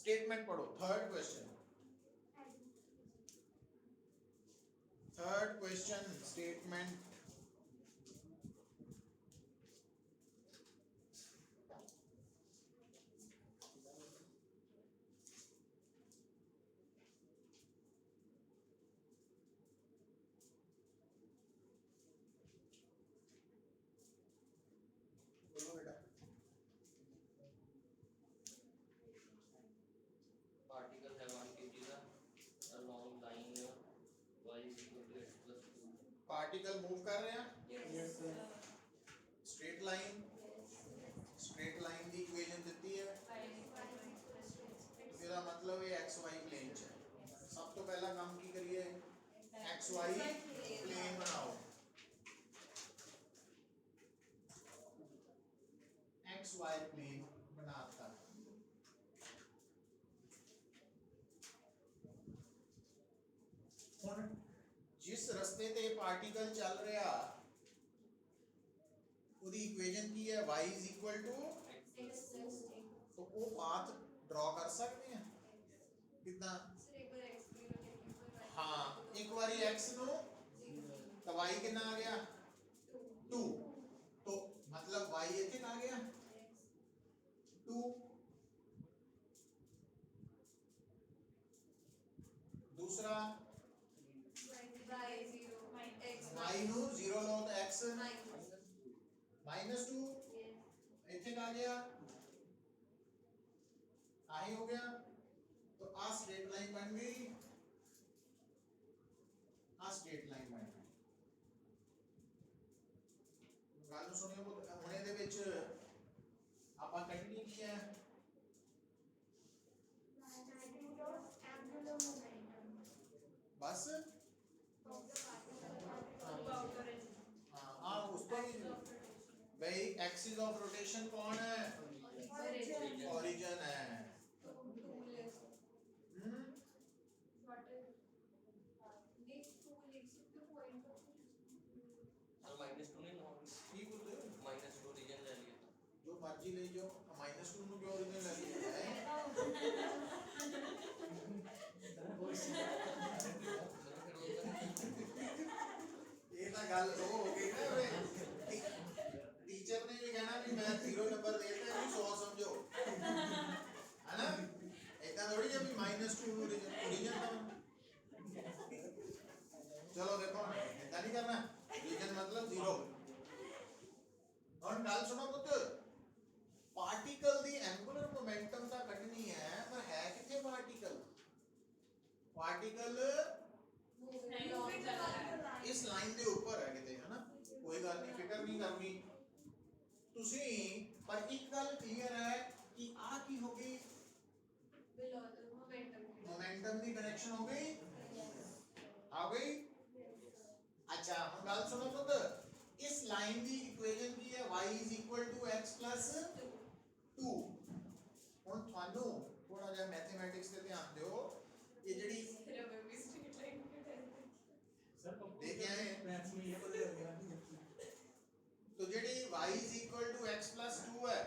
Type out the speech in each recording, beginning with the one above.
Statement पढ़ो, third question statement. बोलो बेटा। Particle have one kg along line y is equal to x plus 2. Particle move कर रहे हैं, Yes, sir. स्ट्रेट लाइन की equation दी है, मेरा मतलब है एक्स वाई प्लेन च है। सब तो पहला काम की करिए, एक्स वाई प्लेन बनाओ। एक्स वाई प्लेन बनाता हुण जिस रस्ते ते पार्टिकल चल रहा ਉਹਦੀ इक्वेशन की है y is equal to तो वो पाथ ड्रॉ कर सकते हैं कितना। हाँ एक बारी x नो तो y कितना आ गया 2 तो मतलब y इथे आ गया 2। दूसरा y नो 0 लो तो x -2 इथे आ गया आई हो गया। तो आ स्ट्रेट लाइन बन गई, आ स्ट्रेट लाइन बन गई। गल सुनियो हुणे दे विच आपां कढनी की है बस। हाँ उसको भाई एक्सिस ऑफ रोटेशन कौन है, ओरिजिन है। -2 नहीं ना ठीक होते -2 रीजन ले लिया जो मर्जी ले जाओ, -2 नु क्यों ओरिजिन ले लिया है। ये ना गल हो गई ना वे टीचर ने भी कहना भी मैं 0 नंबर देता है 100 समझो है ना। ऐसा थोड़ी है भी -2 ओरिजिन का चलो देखो ऐसा नहीं करना, ओरिजिन मतलब 0। और गल सुनो पुत्र, पार्टिकल दी एंगुलर मोमेंटम ਤਾਂ ਕੱਢਣੀ है पर है किथे पार्टिकल। पार्टिकल इस लाइन ਦੇ ਉੱਪਰ है किते है ना, कोई गल नहीं फिक्र नहीं करनी ਤੁਸੀਂ। पर एक गल क्लियर है कि आ की हो गई मोमेंटम दी कनेक्शन हो गई आ गई। अच्छा हम गल सुनो पुत्र, इस लाइन दी इक्वेशन की है y is equal to x plus 2। ਹੁਣ ਤੁਹਾਨੂੰ ਥੋੜਾ ਜਿਹਾ ਮੈਥਮੈਟਿਕਸ ਤੇ ਧਿਆਨ ਦਿਓ, ਇਹ ਜਿਹੜੀ देखे आए मैथ्स में ये बोले हो गया। तो ਜਿਹੜੀ y is equal to x plus 2 है,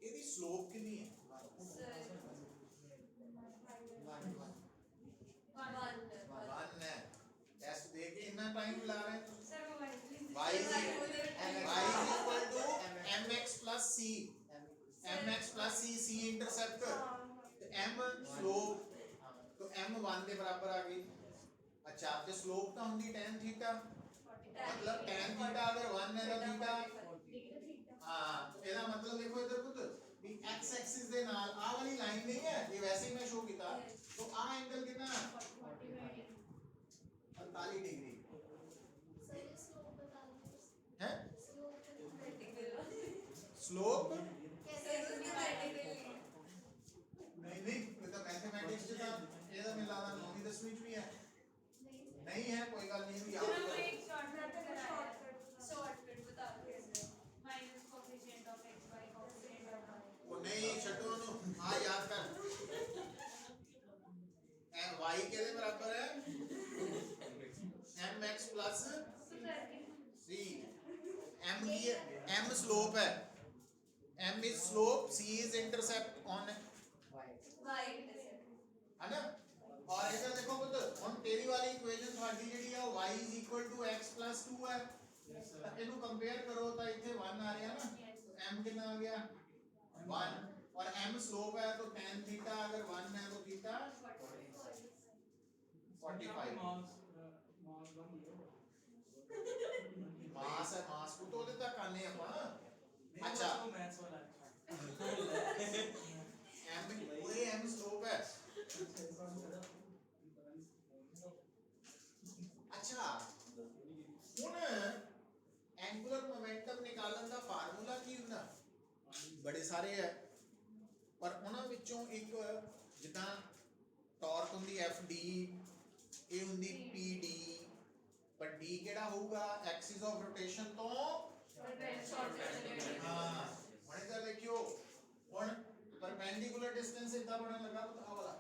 ਇਹਦੀ स्लोप कितनी है 1 है। टेस्ट दे के इतना टाइम ला रहे हैं y is equal to mx plus c, mx plus c, c intercept m slope तो m 1 के बराबर आ गई। अच्छा तो स्लोप तो होंगी tan थीटा, मतलब tan थीटा अगर 1 है तो थीटा हां तो ਇਹਦਾ मतलब देखो इधर पुत्र भी x एक्सिस ਦੇ ਨਾਲ ਆ ਵਾਲੀ ਲਾਈਨ नहीं है, ये वैसे ही मैं शो किया तो आ एंगल कितना 48 डिग्री है। स्लोप नहीं नहीं ये तो मैथमेटिक्स च था, ये तो मिला था 9वीं 10वीं च भी है नहीं है कोई गल नहीं भी याद करो। एक शॉर्टकट बता दो minus coefficient of x y coefficient of वो नहीं छटो नु हां याद कर एम y के बराबर है mx प्लस c। m की m स्लोप है, m is slope, c is intercept on है ना। और इधर देखो पुत्र हम तेरी वाली इक्वेशन ਤੁਹਾਡੀ ਜਿਹੜੀ ਆ y = x + 2 ਹੈ ਤਾਂ ਇਹਨੂੰ ਕੰਪੇਅਰ ਕਰੋ ਤਾਂ ਇੱਥੇ 1 ਆ ਰਿਹਾ ਨਾ तो m कितना आ गया 1 और m स्लोप है तो tan थीटा अगर 1 है तो थीटा 45 मास है मास को तो ਉਹਦੇ ਤੱਕ ਆਨੇ ਆਪਾਂ अच्छा मैथ्स वाला m वो m स्लोप है अच्छा ਹੁਣ एंगुलर मोमेंटम निकालਣ ਦਾ ਫਾਰਮੂਲਾ ਕੀ ਹੁੰਦਾ ਬੜੇ ਸਾਰੇ ਹੈ ਪਰ ਉਹਨਾਂ ਵਿੱਚੋਂ ਇੱਕ ਜਿੱਦਾਂ ਟਾਰਕ ਹੁੰਦੀ FD ਇਹ ਹੁੰਦੀ PD ਪਰ D ਕਿਹੜਾ ਹੋਊਗਾ ਐਕਸਿਸ ਆਫ ਰੋਟੇਸ਼ਨ ਤੋਂ ਹਾਂ ਹੁਣ ਇਧਰ ਦੇਖਿਓ ਹੁਣ परपेंडिकुलर डिस्टेंस इतना बनने लगा तो आ वाला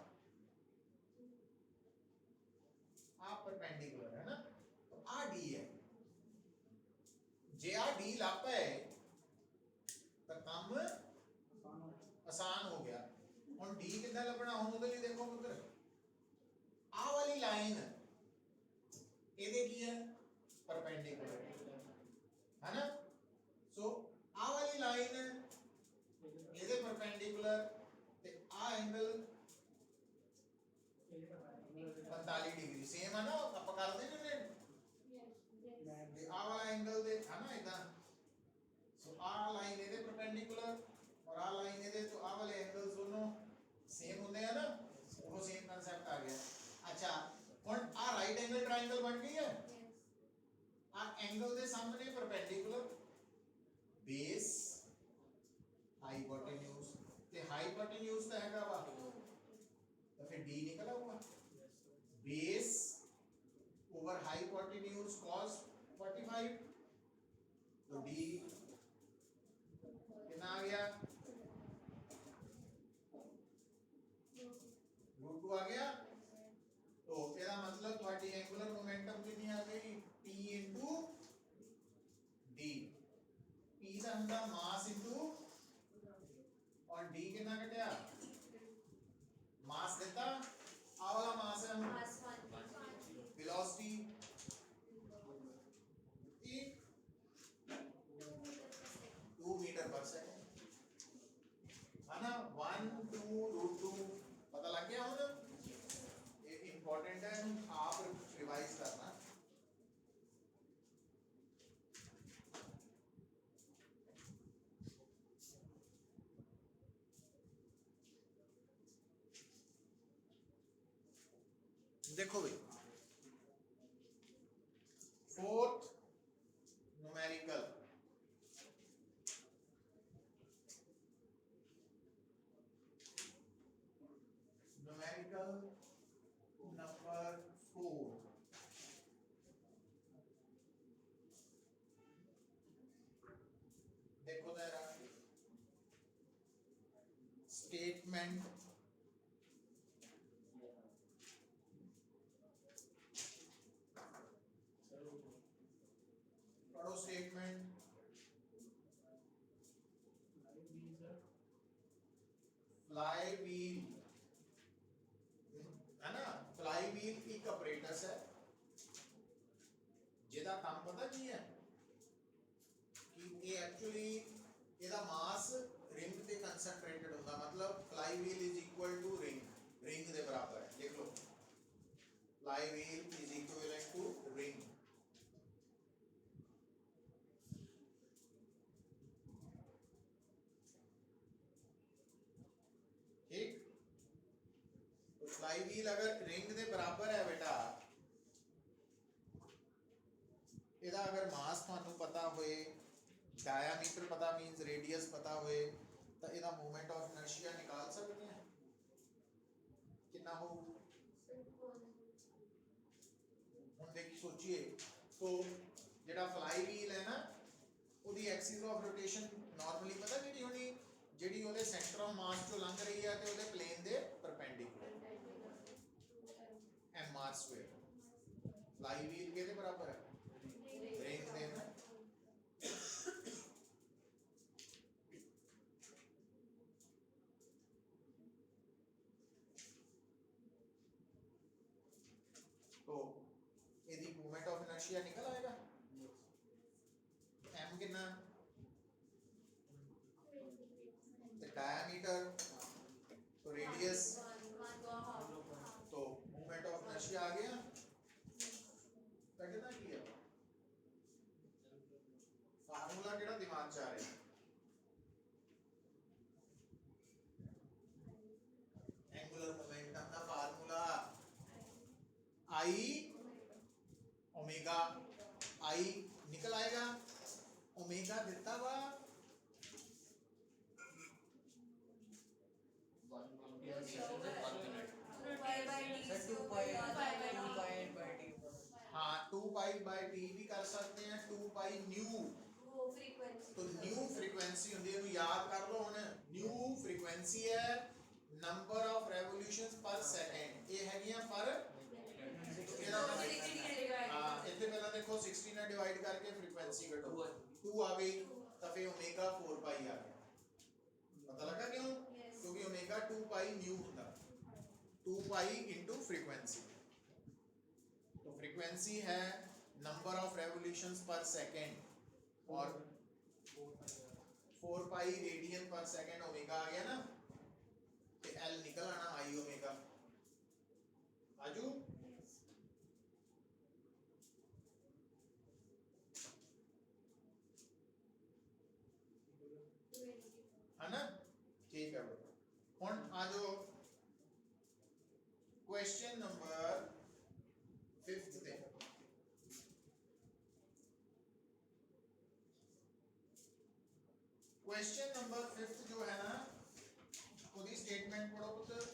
आप परपेंडिकुलर है ना तो आ D है जे आ D लापा है तो काम आसान हो गया और D कितना लपना हम उधर ही देखो पुत्र आ वाली लाइन ਇਹਦੇ ਕੀ ਹੈ परपेंडिकुलर है ना सो आ वाली लाइन ਇਹਦੇ परपेंडिकुलर ਤੇ ਆ ਐਂਗਲ 45 डिग्री सेम है ना ਆਪਾਂ ਕਰਦੇ ਨੇ ਤੇ ਆ ਵਾਲਾ ਐਂਗਲ ਦੇ ਹੈ ਨਾ ਇਦਾਂ ਸੋ ਆ ਲਾਈਨ ਇਹਦੇ परपेंडिकुलर और आ लाइन ਇਹਦੇ ਤੋਂ ਆ ਵਾਲੇ ਐਂਗਲਸ ਦੋਨੋਂ सेम ਹੁੰਦੇ ਆ ਨਾ ਉਹ सेम ਕਨਸੈਪਟ ਆ ਗਿਆ अच्छा ਹੁਣ ਆ ਰਾਈਟ ਐਂਗਲ ਟ੍ਰਾਇੰਗਲ ਬਣ ਗਈ ਹੈ ਆ ਐਂਗਲ ਦੇ ਸਾਹਮਣੇ परपेंडिकुलर बेस हाइपोटेन्यूज ते हाइपोटेन्यूज तो हैगा वा तो फिर d निकला हुआ बेस ओवर हाइपोटेन्यूज cos 45 तो d कितना आ गया √2 आ गया तो ਇਹਦਾ मतलब ਤੁਹਾਡੀ एंगुलर मोमेंटम कितनी आ गई p * d p ਦਾ ਹੁੰਦਾ मास * और d कितना कटिया मास देता आ वाला मास है मास 1 velocity e 2 metre per second है ना 1 2 √2 पता लग गया हो ये इंपॉर्टेंट है आप रिवाइज करना देखो भाई फोर्थ न्यूमेरिकल नंबर 4 देखो जरा स्टेटमेंट स्टेटमेंट फ्लाई व्हील है ना फ्लाई व्हील एक अपरेटस है ਜਿਹਦਾ ਕੰਮ ਪਤਾ ਕੀ ਹੈ ਕਿ ਇਹ ਐਕਚੁਅਲੀ ਇਹਦਾ ਮਾਸ ਰਿੰਗ ਤੇ ਕਨਸੈਂਟਰੇਟਡ ਹੁੰਦਾ ਮਤਲਬ flywheel is equal to ring ਦੇ ਬਰਾਬਰ ਹੈ ਦੇਖ ਲਓ flywheel is equivalent to ring ठीक तो फ्लाई व्हील अगर रिंग के बराबर है बेटा ਇਹਦਾ अगर मास ਤੁਹਾਨੂੰ पता होए डायामीटर पता मींस रेडियस पता होए तो ਇਹਦਾ मोमेंट ऑफ इनर्शिया निकाल सकते हैं कितना हो ਹੁਣ देख सोचिए तो ਜਿਹੜਾ फ्लाई व्हील है ना ਉਹਦੀ एक्सिस ऑफ रोटेशन नॉर्मली पता ਕਿਹੜੀ ਹੋਣੀ ਜਿਹੜੀ ਉਹਦੇ ਸੈਂਟਰ ਆਫ ਮਾਸ ਤੋਂ ਲੰਘ ਰਹੀ ਹੈ ਤੇ ਉਹਦੇ ਪਲੇਨ ਦੇ ਪਰਪੈਂਡੀਕੂਲਰ mr² ਫਲਾਈ ਵੀਲ ਕਿਹਦੇ ਬਰਾਬਰ ਹੈ ਰਿੰਗ ਦੇ ਨਾ इनर्शिया निकल आएगा m कितना डायमीटर तो रेडियस तो मोमेंट ऑफ इनर्शिया आ गया कितना किया फार्मूला केड़ा दिमाग च आ रहा है एंगुलर मोमेंटम का फार्मूला I ओमेगा I निकल आएगा ओमेगा देता हुआ 1 हाँ 2 पाई बाय टी भी कर सकते हैं 2 पाई न्यू तो न्यू फ्रीक्वेंसी होंदी है याद कर लो हुन न्यू फ्रीक्वेंसी है नंबर ऑफ रेवोल्यूशंस पर सेकंड ये हैगियां पर हां इतने पहला देखो 16 ने डिवाइड करके फ्रीक्वेंसी कटो 2 आ गई तो फिर ओमेगा 4 पाई आ गया पता लगा क्यों क्योंकि ओमेगा 2 पाई न्यू होता 2 पाई इनटू फ्रीक्वेंसी तो फ्रीक्वेंसी है नंबर ऑफ रेवोल्यूशंस पर सेकंड और 4 पाई रेडियन पर सेकंड ओमेगा आ गया ना तो एल निकल आना आई ओमेगा आजू है ना ठीक है हुन आ जाओ क्वेश्चन नंबर 5th पे क्वेश्चन नंबर 5th जो है ना खुद ही स्टेटमेंट पढ़ो पुत्र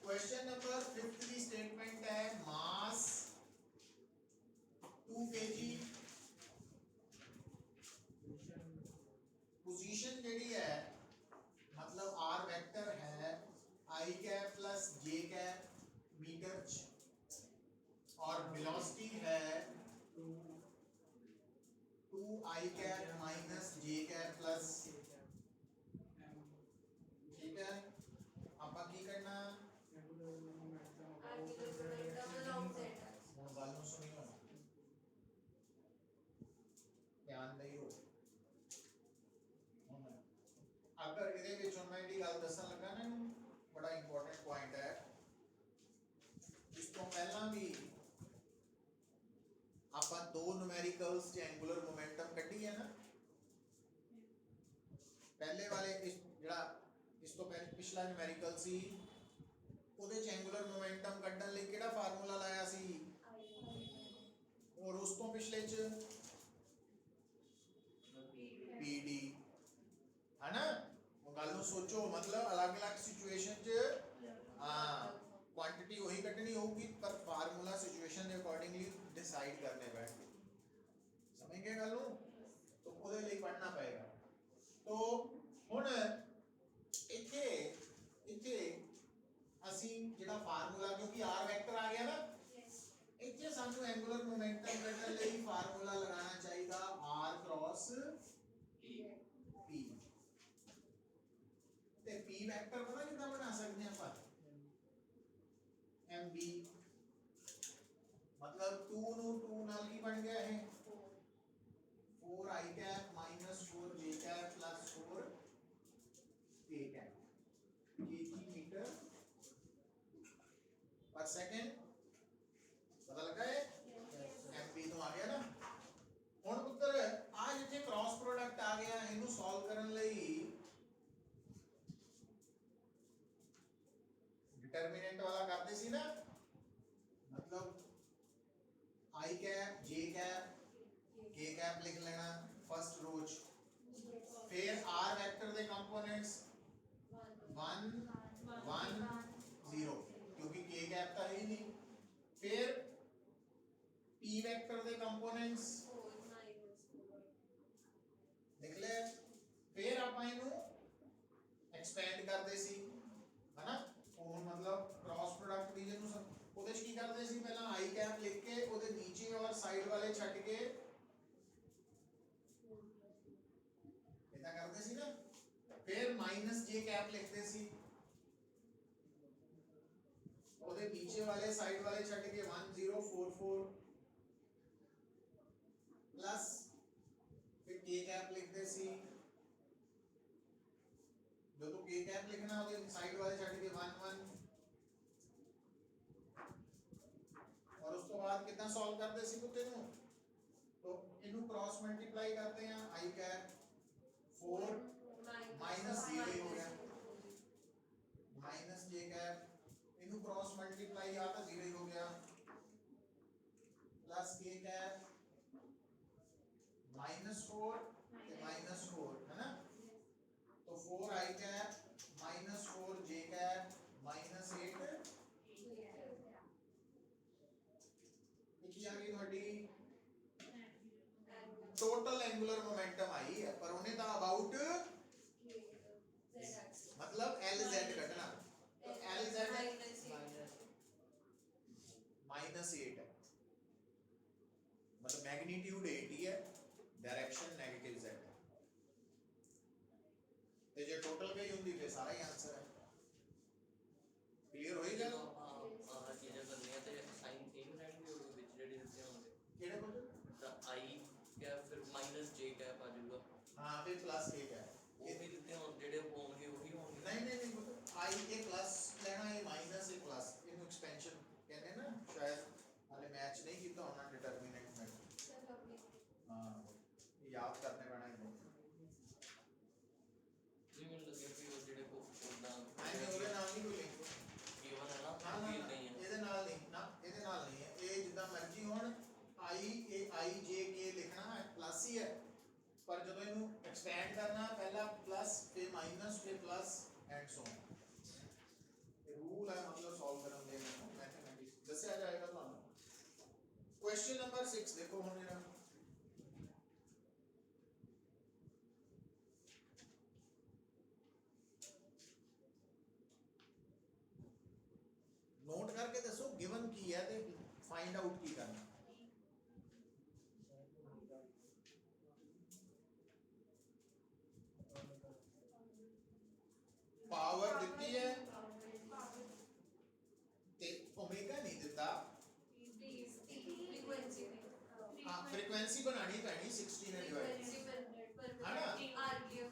क्वेश्चन नंबर 5th की स्टेटमेंट है मास 2 kg पोजीशन जेडी है मतलब r वेक्टर है i cap plus j cap meter और वेलोसिटी है 2i cap minus j cap plus ठीक है आपा की करना गल नु सुनियो ध्यान दियो अगर इहदे विच हुण मैं इहदी गल दसन लगा ना बड़ा इंपॉर्टेंट पॉइंट है इस तो पहला भी ਆਪਾਂ दो न्यूमेरिकल्स च एंगुलर मोमेंटम कड्ढी है ना पहले वाले इस जेड़ा इस तो पहले पिछला न्यूमेरिकल सी ਉਹਦੇ ਚ एंगुलर मोमेंटम ਕੱਢਣ ਲਈ ਕਿਹੜਾ ਫਾਰਮੂਲਾ ਲਾਇਆ ਸੀ और उस तो पिछले च PD है ना गल नु सोचो मतलब अलग-अलग सिचुएशन च हां क्वांटिटी वही कटनी होगी पर फार्मूला सिचुएशन के अकॉर्डिंगली डिसाइड करने बैठे समझ गए गल तो ਉਹਦੇ ਲਈ पढ़ना पड़ेगा तो ਹੁਣ ਇੱਥੇ ਅਸੀਂ ਜਿਹੜਾ ਫਾਰਮੂਲਾ क्योंकि r वेक्टर आ गया ना ਇੱਥੇ ਸਾਨੂੰ एंगुलर मोमेंटम ਕੱਢਣ ਲਈ ਫਾਰਮੂਲਾ ਲਗਾਉਣਾ ਚਾਹੀਦਾ r क्रॉस p ਤੇ p वेक्टर पता कितना बना सकते हैं ਆਪਾਂ mb मतलब 2 नु 2 नाल की बन गया है 4i cap minus 4j cap plus 4k cap kg meter per second पता लगा है mb तो आ गया ना ਹੁਣ ਪੁੱਤਰ ਆ ਜਿੱਥੇ क्रॉस प्रोडक्ट आ गया ਇਹਨੂੰ ਸੋਲਵ ਕਰਨ ਲਈ डिटर्मिनेंट वाला करते सी ना मतलब i cap j cap k cap लिख लेना फर्स्ट रोज फिर r वेक्टर दे कंपोनेंट्स 1 1 0 क्योंकि k कैप था ही नहीं फिर p वेक्टर दे कंपोनेंट्स लिख ले फिर आप इनु एक्सपेंड करते सी है ना और मतलब क्रॉस प्रोडक्ट दी जेनु सब ओदे की करते सी पहला i कैप लिख के ओदे नीचे और साइड वाले छट के इतना करते सी ना फिर ਮਾਈਨਸ ਜੇ ਕੈਪ ਲਿਖਦੇ ਸੀ ਉਹਦੇ ਨੀਚੇ ਵਾਲੇ ਸਾਈਡ ਵਾਲੇ ਛੱਡ ਕੇ 1044 प्लस फिर के कैप लिखते सी जो तो के कैप लिखना होते साइड वाले छੱਡ के 1 1 और उसके बाद कितना सॉल्व करते सी कुत्ते नु तो इनु क्रॉस मल्टीप्लाई करते हैं i कैप 4 माइनस 0 हो गया माइनस j कैप इनु क्रॉस मल्टीप्लाई आता 0 हो गया प्लस k कैप -4 है ना तो 4 i कैप -4 j कैप -8 की आ गई ਤੁਹਾਡੀ टोटल एंगुलर मोमेंटम आई है पर उन्हें था अबाउट मतलब LZ कटना तो LZ -8 है मतलब मैग्नीट्यूड 8 ही है डायरेक्शन नेगेटिव z है ਤੇ ਜੇ ਟੋਟਲ ਗਈ ਹੁੰਦੀ ਤੇ ਸਾਰਾ ਹੀ ਆਨਸਰ ਹੈ ਕਲੀਅਰ ਹੋਈ ਗੱਲ ਆਹ ਚੀਜ਼ਾਂ ਕਰਨੀਆਂ ਤੇ ਸਾਈਨ ਸੇਮ ਰਹਿਣਗੇ ਉਹਦੇ ਵਿੱਚ ਜਿਹੜੇ ਦਿੱਤੇ ਹੋਣਗੇ ਕਿਹੜੇ ਕੋਲ ਤਾਂ i ਕੈਪ ਫਿਰ -j ਕੈਪ ਆ ਜਾਊਗਾ ਹਾਂ ਫਿਰ ਪਲੱਸ k ਹੈ ਉਹ ਵੀ ਦਿੱਤੇ ਹੋਣ ਜਿਹੜੇ ਹੋਣਗੇ ਉਹੀ ਹੋਣਗੇ नहीं i के प्लस लेना है minus A plus in expansion कहते हैं ना शायद हाले मैच नहीं किया होना डिटरमिनेंट में हां याद करने पैना है ਜੀ ਮੈਨੂੰ ਲੱਗਿਆ ਵੀ ਉਹ ਜਿਹੜੇ ਕੋ ਉਦਾਂ मैंने ਉਹਦੇ ਨਾਲ ਨਹੀਂ ਕੋਈ ਲਿੰਕ given ਹੈ ਨਾ ਨਾ ਉਹ ਵੀ ਨਹੀਂ ਹੈ ਇਹਦੇ ਨਾਲ ਨਹੀਂ ਨਾ ਇਹਦੇ ਨਾਲ ਨਹੀਂ ਹੈ ਇਹ ਜਿੱਦਾਂ ਮਰਜ਼ੀ ਹੋਣ i j k ਲਿਖਣਾ ਹੈ प्लस ही है पर ਜਦੋਂ ਇਹਨੂੰ ਐਕਸਪੈਂਡ ਕਰਨਾ ਪਹਿਲਾ प्लस फिर माइनस फिर plus and so on rule है मतलब सॉल्व करने में मैथमेटिक्स दसया जाएगा ਤੁਹਾਨੂੰ क्वेश्चन नंबर 6 देखो ਹੁਣ मेरा नोट करके दसो गिवन की है ते फाइंड आउट की करना पावर ਦਿੱਤੀ है ਤੇ ओमेगा नहीं दिता हां फ्रीक्वेंसी बनानी पैनी 16 ने डिवाइड है ना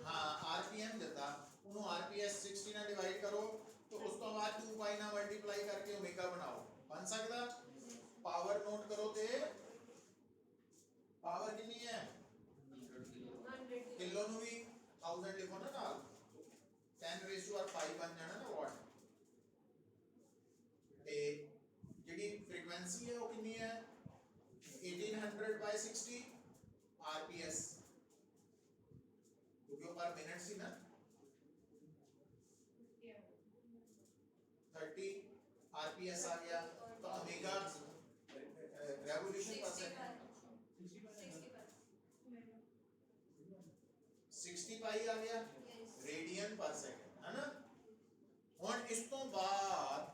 हां आरपीएम दिता ਉਹਨੂੰ आरपीएस 16 ਨਾਲ ਡਿਵਾਈਡ ਕਰੋ तो उस तो बाद 2 पाई ना मल्टीप्लाई करके ओमेगा बनाओ बन सकदा पावर नोट करो ते पावर कितनी है 100 किलो नु भी 1000 लिखो ना नाल 10⁵ बन जाना ना वाट ते जेडी फ्रीक्वेंसी है वो कितनी है 1800/60 आरपीएस क्योंकि पर मिनट सी ना 30 आरपीएस आ गया तो ओमेगा रेवोल्यूशन पर सेकंड 60 पाई आ गया रेडियन पर सेकंड है ना ਹੁਣ ਇਸ ਤੋਂ ਬਾਅਦ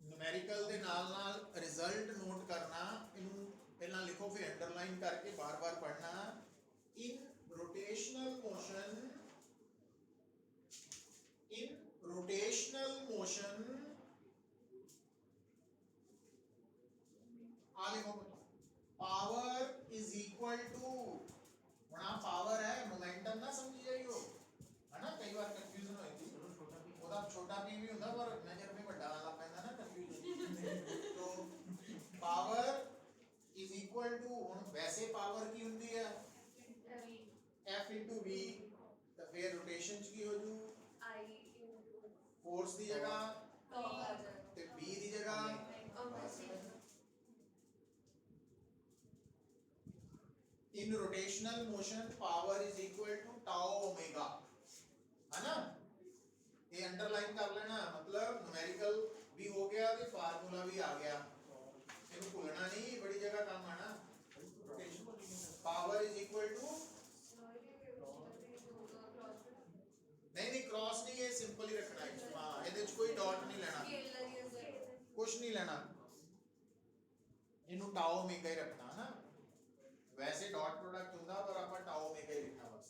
न्यूमेरिकल ਦੇ ਨਾਲ ਰਿਜ਼ਲਟ ਨੋਟ ਕਰਨਾ ਇਹਨੂੰ ਪਹਿਲਾਂ ਲਿਖੋ ਫਿਰ ਅੰਡਰਲਾਈਨ ਕਰਕੇ ਬਾਰ-ਬਾਰ ਪੜਨਾ in rotational motion आ लिखो power is equal to वहां पावर है मोमेंटम ना समझी जाइयो है ना कई बार कंफ्यूजन होती ओदा छोटा p भी ਹੁੰਦਾ पर नजर में बड़ा वाला पैंदा ना कंफ्यूजन तो पावर is equal to ਹੁਣ वैसे पावर की ਹੁੰਦੀ है f into v तो फिर रोटेशन की हो जू फोर्स की जगह ते v की जगह in rotational motion power is equal to tau omega है ना ये अंडरलाइन कर लेना मतलब न्यूमेरिकल भी हो गया ते फार्मूला भी आ गया इनको भूलना नहीं बड़ी जगह काम आना rotation power is equal to नहीं क्रॉस नहीं है सिंपल ही रखना है हां ਇਹਦੇ ਚ कोई डॉट नहीं लेना कुछ नहीं लेना इनु tau omega ही रखना है ना वैसे डॉट प्रोडक्ट ਹੁੰਦਾ पर अपन tau omega ही लिखना बस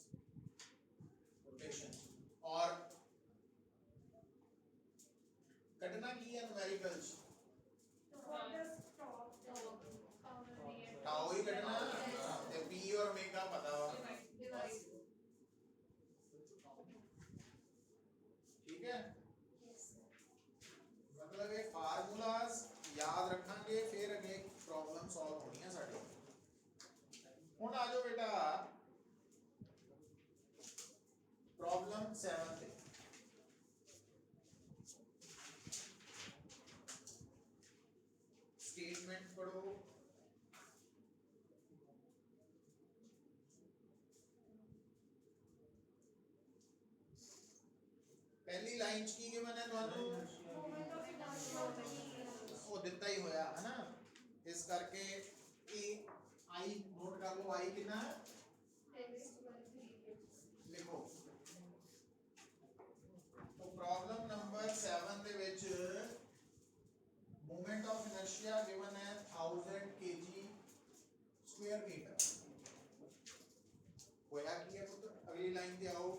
और कटना की है न्यूमेरिकल टाउ ही कटना ते पी और ओमेगा पता वा ठीक है मतलब ये फार्मूलाज याद रखांगे फिर अगे प्रॉब्लम सॉल्व होनी है साडी हुण आ जाओ बेटा प्रॉब्लम 7 पे स्टेटमेंट पढ़ो पहली लाइन च की गिवन है ਤੁਹਾਨੂੰ ਉਹ ਦਿੱਤਾ ਹੀ ਹੋਇਆ है ना इस करके ए आई नोट कर लो आई कितना लिखो तो प्रॉब्लम नंबर 7 ਦੇ ਵਿੱਚ मोमेंट ऑफ इनर्शिया गिवन है 1000 kg स्क्वायर मीटर होया की है पुत्र अगली लाइन पे आओ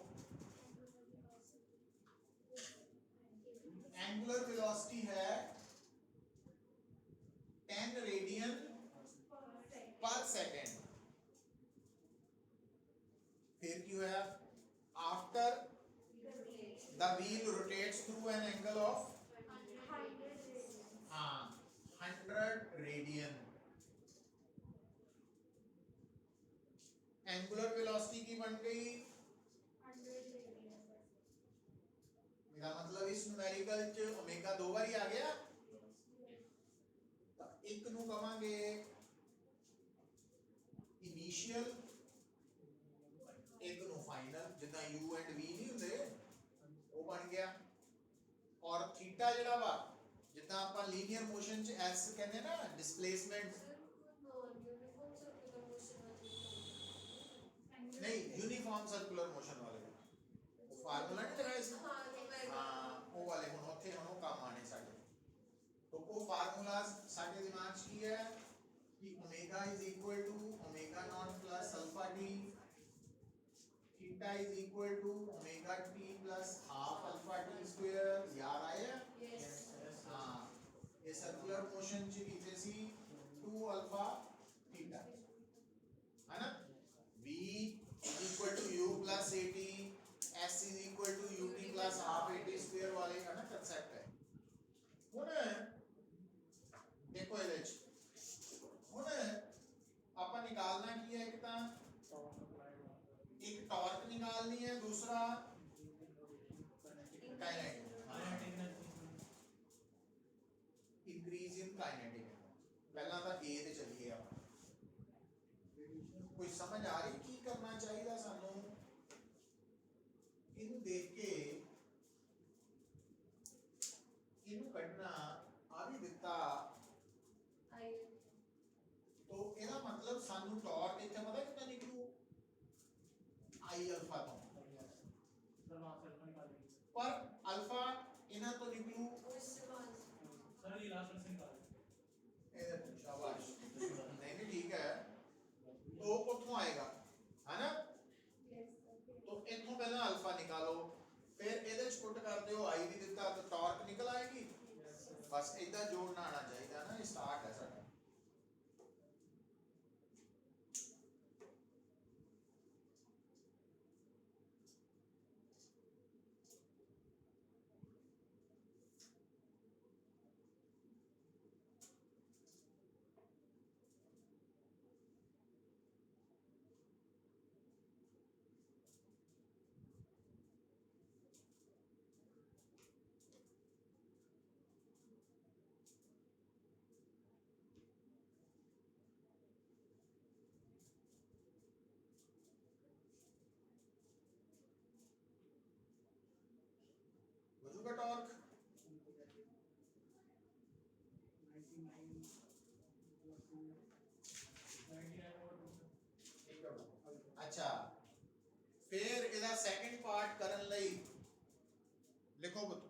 एंगुलर वेलोसिटी है 10 रेडियन पर सेकेंड फिर क्यों है after the wheel rotates through an angle of 100 radian angular velocity की बन गई मेरा मतलब इस न्यूमेरिकल च ओमेगा दो बार ही आ गया तो एक नु कहांगे इनिशियल एक नु फाइनल जिदा u एंड v नहीं हुंदे वो बन गया और थीटा जेड़ा वा जिदा ਆਪਾਂ लीनियर मोशन च s कहने ना डिस्प्लेसमेंट नहीं यूनिफॉर्म सर्कुलर मोशन वाले वो फार्मूला नहीं लगा इसमें हाँ वो वाले हुन ओथे हुन वो काम आने साडे तो वो फार्मूलाज साडे दिमाग च की है कि omega is equal to omega not plus alpha T theta is equal to omega T plus half alpha T square याद आया यस हाँ ये सर्कुलर मोशन च कीते सी 2 अल्फा थीटा है ना v is equal to u plus at s is equal to ut plus half at square वाले का ना कांसेप्ट है हुन देखो ਇਹਦੇ ਚ हुन ਆਪਾਂ निकालना की है एक ता एक टॉर्क निकालनी है दूसरा काइनेटिक इंक्रीज इन काइनेटिक पहला ਤਾਂ a ਤੇ ਚੱਲੀਏ ਆਪਾਂ कोई समझ आ रही की करना चाहिए सानू इनु देख के इनु कटना आ भी दिता तो ਇਹਦਾ मतलब सानू टॉर्क इथे पता कितना निकलू आई अल्फा तो पर अल्फा इना तो निकलू सर ये लास्ट से निकाल ए शाबाश नहीं ठीक है तो उठों आएगा है ना तो इथों पहला अल्फा निकालो फिर ਇਹਦੇ ਚ ਪੁੱਟ ਕਰ ਦਿਓ i ਦੀ ਦਿੱਤਾ ਤਾਂ ਟਾਰਕ ਨਿਕਲ ਆਏਗੀ बस इधर जोड़ना आना चाहिए ना स्टार्ट है साਡਾ का टॉर्क 99 अच्छा फिर ਇਹਦਾ ਸੈਕੰਡ ਪਾਰਟ ਕਰਨ ਲਈ ਲਿਖੋ ਬਤ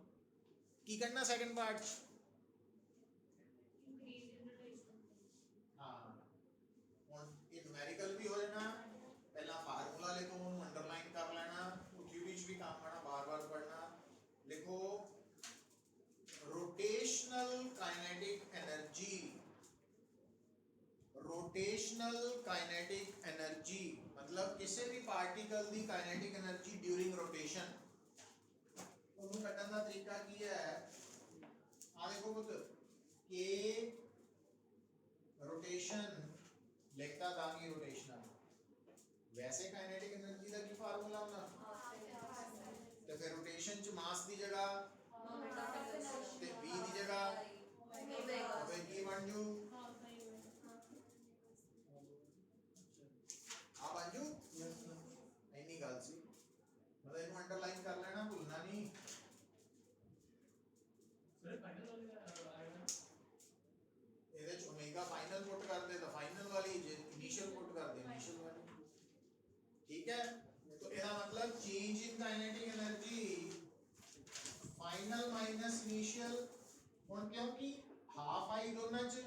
ਕੀ ਕਰਨਾ ਸੈਕੰਡ ਪਾਰਟ हाँ ਹੁਣ ਇਹ न्यूमेरिकल भी हो जाना पहला फार्मूला लिखो ਉਹਨੂੰ अंडरलाइन कर लेना थ्योरी च भी काम आना बार बार रोटेशनल काइनेटिक एनर्जी मतलब किसी भी पार्टिकल की काइनेटिक एनर्जी ड्यूरिंग रोटेशन ਉਹਨੂੰ ਕੱਢਣ ਦਾ ਤਰੀਕਾ ਕੀ ਹੈ ਆ ਦੇਖੋ ਪੁੱਤ k रोटेशन लिखता दांगी रोटेशनल वैसे काइनेटिक एनर्जी का की फार्मूला होना तो फिर रोटेशन च मास की जगह ते v की जगह फिर की बन जू आ बन जू इन्नी गल सी मतलब इन्हें अंडरलाइन कर लेना भूलना नहीं सर फाइनल वाले आएगा ਇਹਦੇ ਚ ओमेगा फाइनल पुट कर दे तो फाइनल वाली इनिशियल पुट कर दे इनिशियल वाली ठीक है तो इसका मतलब change in kinetic energy final minus initial और क्योंकि हाफ आई दोनों च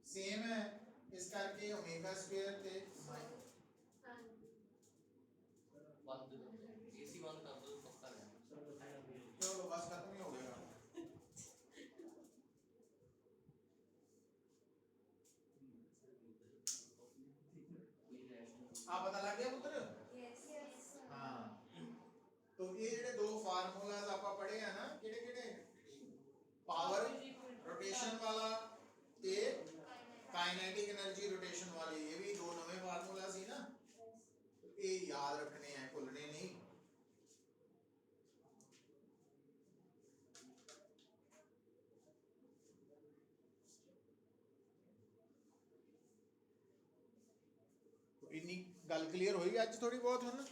सेम है इस करके ओमेगा स्क्वायर ते बंद एसी बंद कर दो पक्का है सर बताया अभी चलो बस खत्म ही हो गया कोई रैशनल आप पता लग गया पुत्र हाँ तो ये ਜਿਹੜੇ ਦੋ ਫਾਰਮੂਲਾਜ਼ ਆਪਾਂ ਪੜ੍ਹੇ ਆ ਨਾ ਕਿਹੜੇ ਕਿਹੜੇ ਪਾਵਰ रोटेशन वाला ते काइनेटिक एनर्जी रोटेशन वाली ये भी दो नवे फार्मूला सी ना तो ये याद रखने हैं भूलने नहीं तो इन्नी गल क्लियर होई अज थोड़ी बहुत है ना